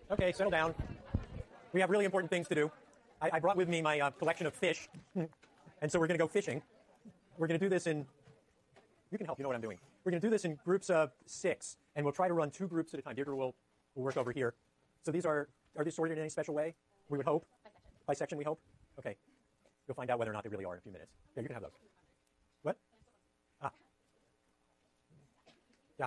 Okay, settle down. We have really important things to do. I brought with me my collection of fish, and so we're going to go fishing. We're going to do this in... You can help, you know what I'm doing. We're going to do this in groups of 6, and we'll try to run 2 groups at a time. Deirdre will work over here. So these are these sorted in any special way? We would hope? By section, we hope? Okay. You'll find out whether or not they really are in a few minutes. Yeah, you can have those. What? Ah. Yeah.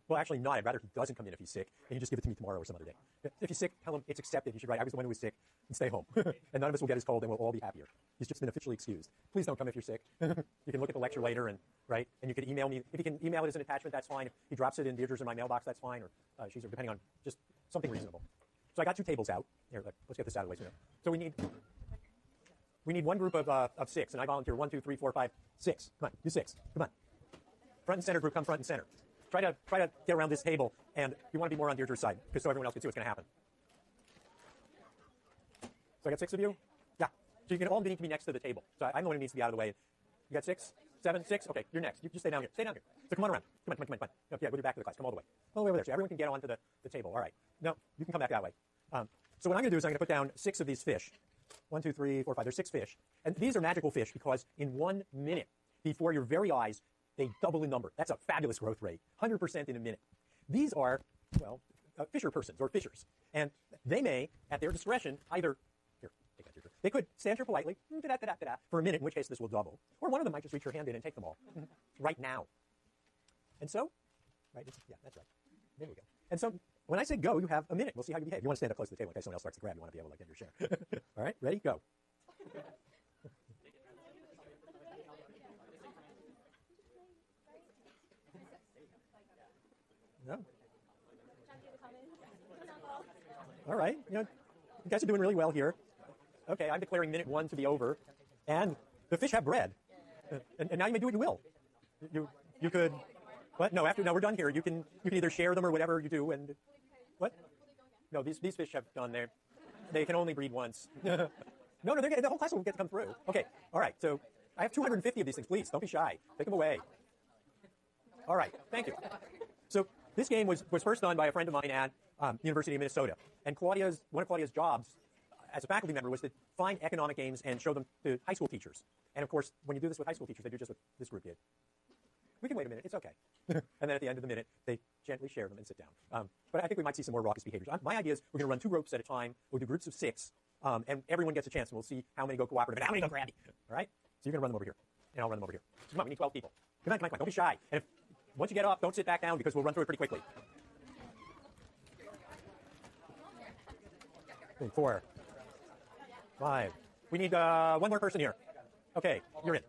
Well, actually not. I'd rather he doesn't come in if he's sick, and you just give it to me tomorrow or some other day. If he's sick, tell him it's accepted. You should write, I was the one who was sick, and stay home. And none of us will get his cold, and we'll all be happier. He's just been officially excused. Please don't come if you're sick. You can look at the lecture later, and you can email me. If you can email it as an attachment, that's fine. If he drops it in Deirdre's or my mailbox, that's fine, or she's, depending on just something reasonable. So I got 2 tables out. Here, let's get this out of the way. So we need one group of 6, and I volunteer 1, 2, 3, 4, 5, 6. Come on, you 6. Come on. Front and center group, come front and center. Try to get around this table, and you want to be more on Deirdre's side, because so everyone else can see what's going to happen. So I got 6 of you? Yeah. So you can all need to be next to the table. So I'm the one who needs to be out of the way. You got 6? 7? 6? Okay, you're next. You just stay down here. Stay down here. So come on around. Come on. No, yeah, go to the back of the class. Come all the way. All the way over there, so everyone can get onto the table. All right. No, you can come back that way. So what I'm going to do is I'm going to put down 6 of these fish. 1, 2, 3, 4, 5. There's 6 fish. And these are magical fish because in 1 minute, before your very eyes, they double in number. That's a fabulous growth rate. 100% in a minute. These are, well, fisher persons or fishers. And they may, at their discretion, either, here, take that, Deirdre. They could stand here politely, for a minute, in which case this will double. Or one of them might just reach your hand in and take them all. Right now. And so, right, yeah, that's right. There we go. And so, when I say go, you have a minute. We'll see how you behave. You want to stand up close to the table in case someone else starts to grab. You want to be able to get your share. All right, ready? Go. No. All right. You guys are doing really well here. Okay, I'm declaring minute 1 to be over. And the fish have bread. And now you may do what you will. You could... What? No, we're done here. You can either share them or whatever you do. And what? No, these fish have done there. They can only breed once. No, the whole class will get to come through. Okay, all right. So I have 250 of these things. Please, don't be shy. Take them away. All right, thank you. So this game was first done by a friend of mine at University of Minnesota. And one of Claudia's jobs as a faculty member was to find economic games and show them to high school teachers. And of course, when you do this with high school teachers, they do just what this group did. We can wait a minute. It's okay. And then at the end of the minute, they gently share them and sit down. But I think we might see some more raucous behaviors. My idea is we're going to run 2 groups at a time. We'll do groups of 6, and everyone gets a chance, and we'll see how many go cooperative and how many go crabby. All right? So you're going to run them over here, and I'll run them over here. So come on, we need 12 people. Come on. Don't be shy. And once you get off, don't sit back down because we'll run through it pretty quickly. 4, 5. We need 1 more person here. Okay, you're in.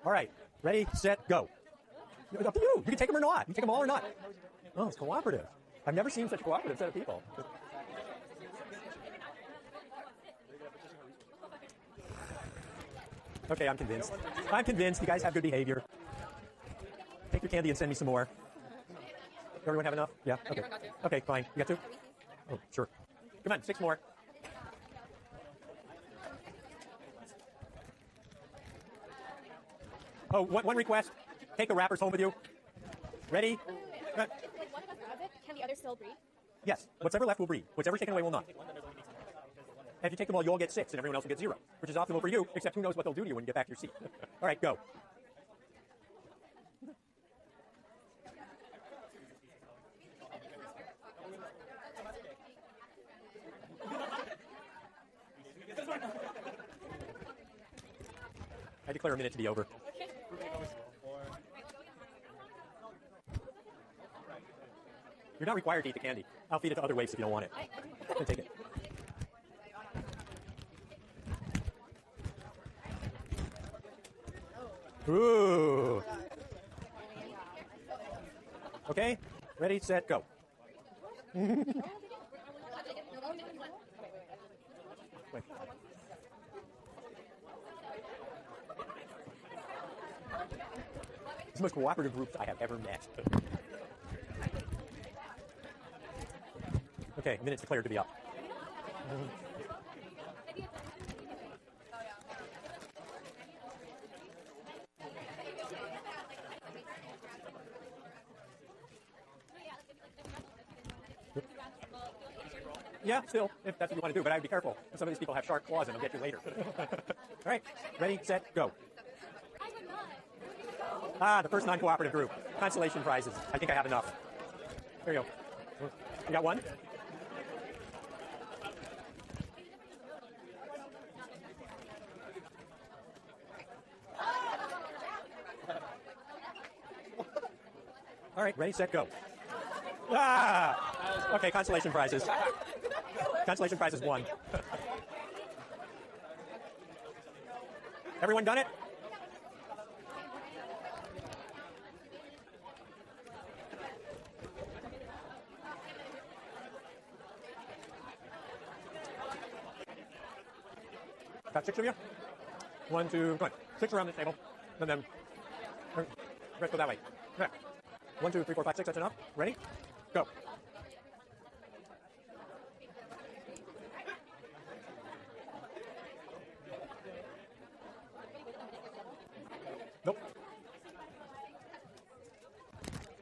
All right, ready, set, go. Up to you. You can take them or not. You can take them all or not. Oh, it's cooperative. I've never seen such a cooperative set of people. Okay, I'm convinced. You guys have good behavior. Take your candy and send me some more. Everyone have enough? Yeah? Okay. Okay, fine. You got 2? Oh, sure. Come on, 6 more. Oh, one request. Take the wrappers home with you. Ready? If one of us grabs it, can the other still breed? Yes. Whatever left will breed. Whatever's taken away will not. And if you take them all, you'll get 6, and everyone else will get 0, which is optimal for you, except who knows what they'll do to you when you get back to your seat. All right, go. I declare a minute to be over. You're not required to eat the candy. I'll feed it to other waifs if you don't want it. Then take it. Ooh. Okay, ready, set, go. Wait. It's the most cooperative groups I have ever met. Okay, minute's declared to be up. Yeah, still, if that's what you want to do, but I'd be careful. Some of these people have sharp claws and they'll get you later. All right, ready, set, go. I would not. Ah, the first non-cooperative group. Consolation prizes. I think I have enough. There you go. You got one? All right, ready, set, go. Ah! Okay, consolation prizes. Consolation prizes one. Everyone done it? Got 6 of you? 1, 2, come on. 6 around the table. And then, let's go that way. Yeah. 1, 2, 3, 4, 5, 6, that's enough. Ready? Go. Nope.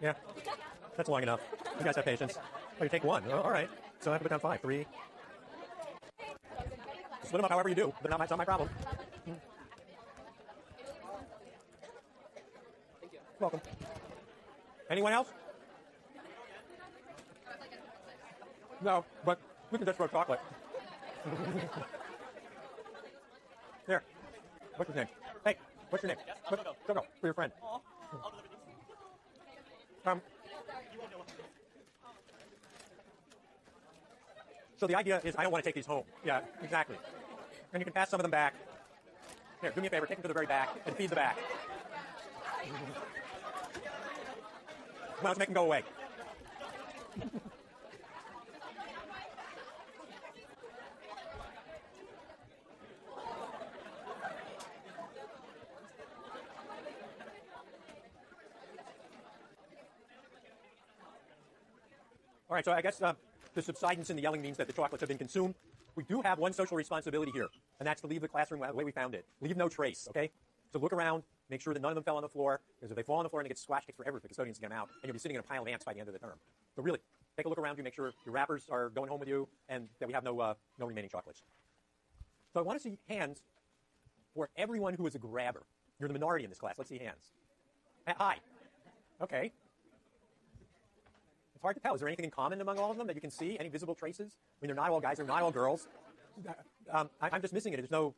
Yeah. That's long enough. You guys have patience. Oh, you take 1. Oh, all right. So I have to put down 5. 3. Split them up however you do, but it's not my problem. Welcome. Anyone else? No, but we can just throw chocolate. Here. What's your name? Hey, what's your name? Go, for your friend. So the idea is I don't want to take these home. Yeah, exactly. And you can pass some of them back. Here, do me a favor, take them to the very back and feed the back. Come on, let's make them go away. All right, so I guess the subsidence in the yelling means that the chocolates have been consumed. We do have one social responsibility here, and that's to leave the classroom the way we found it. Leave no trace, okay? So look around, make sure that none of them fell on the floor, because if they fall on the floor and they get squashed, it takes forever for the custodians to get them out, and you'll be sitting in a pile of ants by the end of the term. So really, take a look around you, make sure your wrappers are going home with you, and that we have no remaining chocolates. So I want to see hands for everyone who is a grabber. You're the minority in this class. Let's see hands. Hi. Okay. It's hard to tell. Is there anything in common among all of them that you can see? Any visible traces? I mean, they're not all guys. They're not all girls. I'm just missing it. There's no.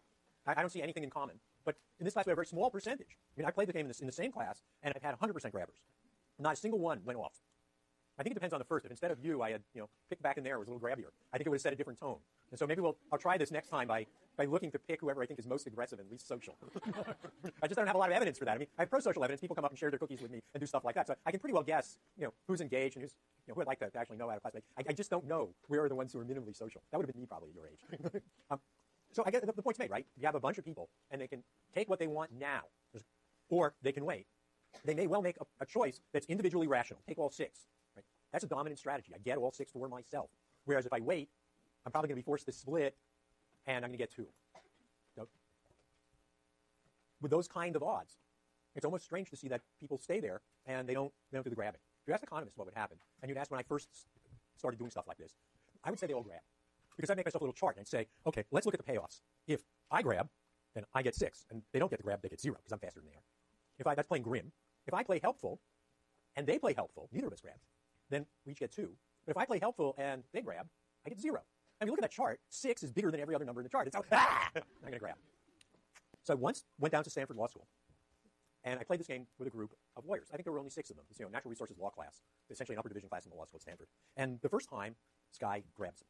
I don't see anything in common. But in this class, we have a very small percentage. I mean, I played the game in the same class, and I've had 100% grabbers. Not a single one went off. I think it depends on the first. If instead of you, I had picked back in there, it was a little grabbier, I think it would have set a different tone. And so maybe I'll try this next time by looking to pick whoever I think is most aggressive and least social. I just don't have a lot of evidence for that. I mean, I have pro-social evidence. People come up and share their cookies with me and do stuff like that. So I can pretty well guess, who's engaged and who's, who I'd like to actually know out of class. I just don't know where are the ones who are minimally social. That would have been me probably at your age. So I guess the point's made, right? You have a bunch of people, and they can take what they want now, or they can wait. They may well make a choice that's individually rational. Take all 6. Right? That's a dominant strategy. I get all 6 for myself. Whereas if I wait, I'm probably going to be forced to split, and I'm going to get 2. So, with those kind of odds, it's almost strange to see that people stay there and they don't do the grabbing. If you ask economists what would happen, and you'd ask when I first started doing stuff like this, I would say they all grab. Because I'd make myself a little chart and I'd say, okay, let's look at the payoffs. If I grab, then I get 6, and they don't get the grab, they get 0 because I'm faster than they are. That's playing grim. If I play helpful, and they play helpful, neither of us grabs, then we each get 2. But if I play helpful and they grab, I get 0. And if you look at that chart, 6 is bigger than every other number in the chart. It's I'm going to grab. So I once went down to Stanford Law School, and I played this game with a group of lawyers. I think there were only 6 of them. It's, natural resources law class, essentially an upper division class in the law school at Stanford. And the first time, this guy grabs him.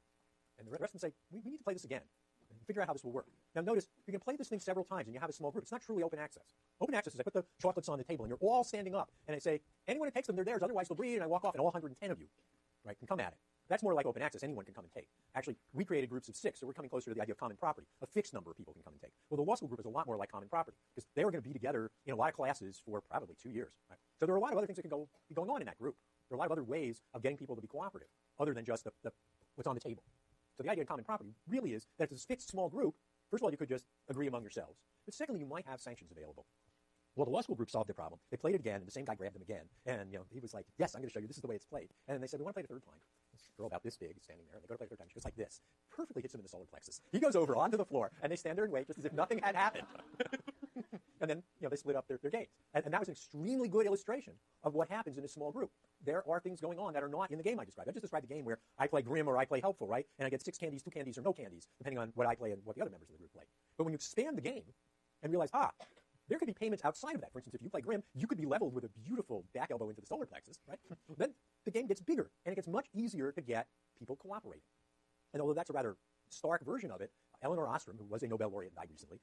And the rest of them say, we need to play this again and figure out how this will work. Now notice, you can play this thing several times and you have a small group. It's not truly open access. Open access is I put the chocolates on the table and you're all standing up and I say, anyone who takes them, they're theirs, otherwise they'll bleed, and I walk off and all 110 of you, right, can come at it. That's more like open access. Anyone can come and take. Actually, we created groups of 6, so we're coming closer to the idea of common property. A fixed number of people can come and take. Well, the law school group is a lot more like common property because they are going to be together in a lot of classes for probably 2 years. Right? So there are a lot of other things that can be going on in that group. There are a lot of other ways of getting people to be cooperative other than just what's on the table. So the idea of common property really is that if it's a fixed small group, first of all, you could just agree among yourselves. But secondly, you might have sanctions available. Well, the law school group solved their problem. They played it again, and the same guy grabbed them again. And he was like, yes, I'm going to show you. This is the way it's played. And they said, we want to play it a third time. this girl about this big is standing there, and they go to play the third time. She goes like this, perfectly hits him in the solar plexus. He goes over onto the floor, and they stand there and wait just as if nothing had happened. And then, they split up their games. And that was an extremely good illustration of what happens in a small group. There are things going on that are not in the game I described. I just described the game where I play grim or I play helpful, right? And I get 6 candies, 2 candies, or no candies, depending on what I play and what the other members of the group play. But when you expand the game and realize, there could be payments outside of that. For instance, if you play grim, you could be leveled with a beautiful back elbow into the solar plexus, right? Then the game gets bigger, and it gets much easier to get people cooperating. And although that's a rather stark version of it, Elinor Ostrom, who was a Nobel laureate and died recently,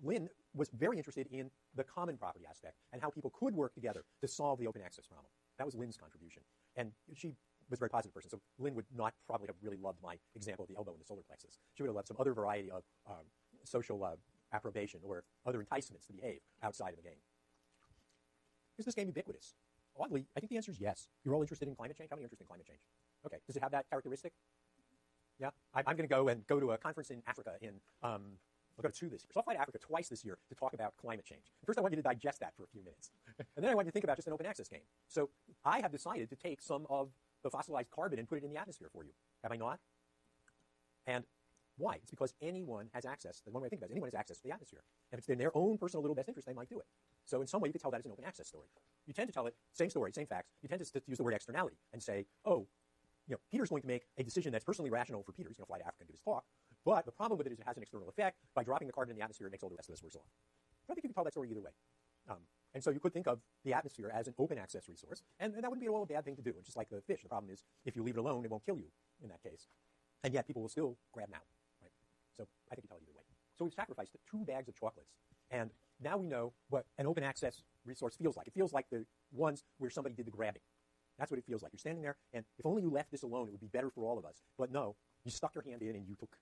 Lynn was very interested in the common property aspect and how people could work together to solve the open access problem. That was Lynn's contribution. And she was a very positive person, so Lynn would not probably have really loved my example of the elbow in the solar plexus. She would have loved some other variety of social approbation or other enticements to behave outside of the game. Is this game ubiquitous? Oddly, I think the answer is yes. You're all interested in climate change? How many are interested in climate change? Okay, does it have that characteristic? Yeah? I'm going to go to a conference in Africa in I'll go to 2 this year. So I'll fly to Africa twice this year to talk about climate change. First, I want you to digest that for a few minutes. And then I want you to think about just an open access game. So I have decided to take some of the fossilized carbon and put it in the atmosphere for you. Have I not? And why? It's because anyone has access. The one way I think about it is anyone has access to the atmosphere. And if it's in their own personal little best interest, they might do it. So in some way, you could tell that as an open access story. You tend to tell it, same story, same facts. You tend to use the word externality and say, Peter's going to make a decision that's personally rational for Peter. He's going to fly to Africa and give his talk. But the problem with it is it has an external effect. By dropping the carbon in the atmosphere, it makes all the rest of us worse off. But I think you can tell that story either way. And so you could think of the atmosphere as an open access resource, and that wouldn't be at all a bad thing to do. It's just like the fish. The problem is if you leave it alone, it won't kill you in that case. And yet people will still grab now. Right? So I think you tell it either way. So we've sacrificed 2 bags of chocolates. And now we know what an open access resource feels like. It feels like the ones where somebody did the grabbing. That's what it feels like. You're standing there, and if only you left this alone, it would be better for all of us. But no, you stuck your hand in and you took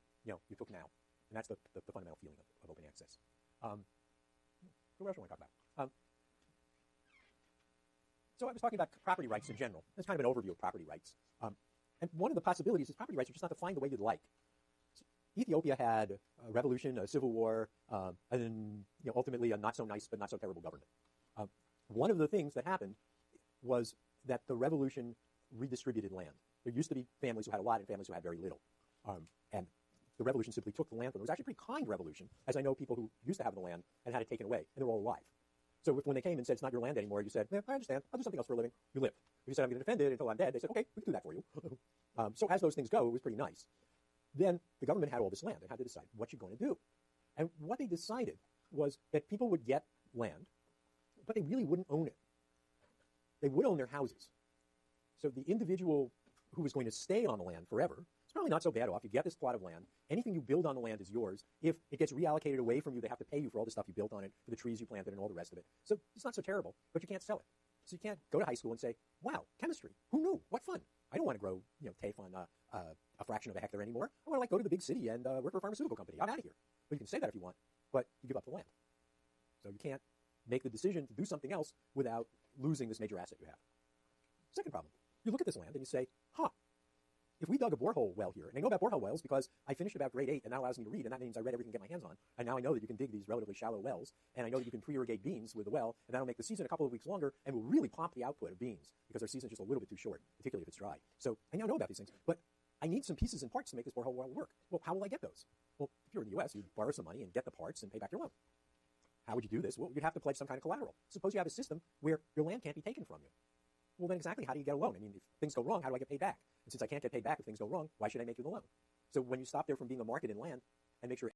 now. And that's the fundamental feeling of open access. What else do I want to talk about? So I was talking about property rights in general. That's kind of an overview of property rights. And one of the possibilities is property rights are just not defined the way you'd like. So Ethiopia had a revolution, a civil war, and then ultimately a not so nice but not so terrible government. One of the things that happened was that the revolution redistributed land. There used to be families who had a lot and families who had very little. And the revolution simply took the land from them. It was actually a pretty kind revolution, as I know people who used to have the land and had it taken away, and they're all alive. So when they came and said, it's not your land anymore, you said, I understand, I'll do something else for a living. You lived. If you said, I'm going to defend it until I'm dead, they said, okay, we can do that for you. So as those things go, it was pretty nice. Then the government had all this land and had to decide what you're going to do. And what they decided was that people would get land, but they really wouldn't own it. They would own their houses. So the individual who was going to stay on the land forever is probably not so bad off. You get this plot of land. Anything you build on the land is yours. If it gets reallocated away from you, they have to pay you for all the stuff you built on it, for the trees you planted and all the rest of it. So it's not so terrible, but you can't sell it. So you can't go to high school and say, wow, chemistry. Who knew? What fun. I don't want to grow TAFE on a fraction of a hectare anymore. I want to go to the big city and work for a pharmaceutical company. I'm out of here. Well, you can say that if you want, but you give up the land. So you can't make the decision to do something else without losing this major asset you have. Second problem, you look at this land and you say, if we dug a borehole well here, and I know about borehole wells because I finished about grade 8, and that allows me to read, and that means I read everything I can get my hands on, and now I know that you can dig these relatively shallow wells, and I know that you can pre-irrigate beans with the well, and that'll make the season a couple of weeks longer, and will really pop the output of beans, because their season's just a little bit too short, particularly if it's dry. So I now know about these things, but I need some pieces and parts to make this borehole well work. Well, how will I get those? Well, if you're in the U.S., you'd borrow some money and get the parts and pay back your loan. How would you do this? Well, you'd have to pledge some kind of collateral. Suppose you have a system where your land can't be taken from you. Well, then exactly how do you get a loan? I mean, if things go wrong, how do I get paid back? And since I can't get paid back if things go wrong, why should I make you the loan? So when you stop there from being a market in land and make sure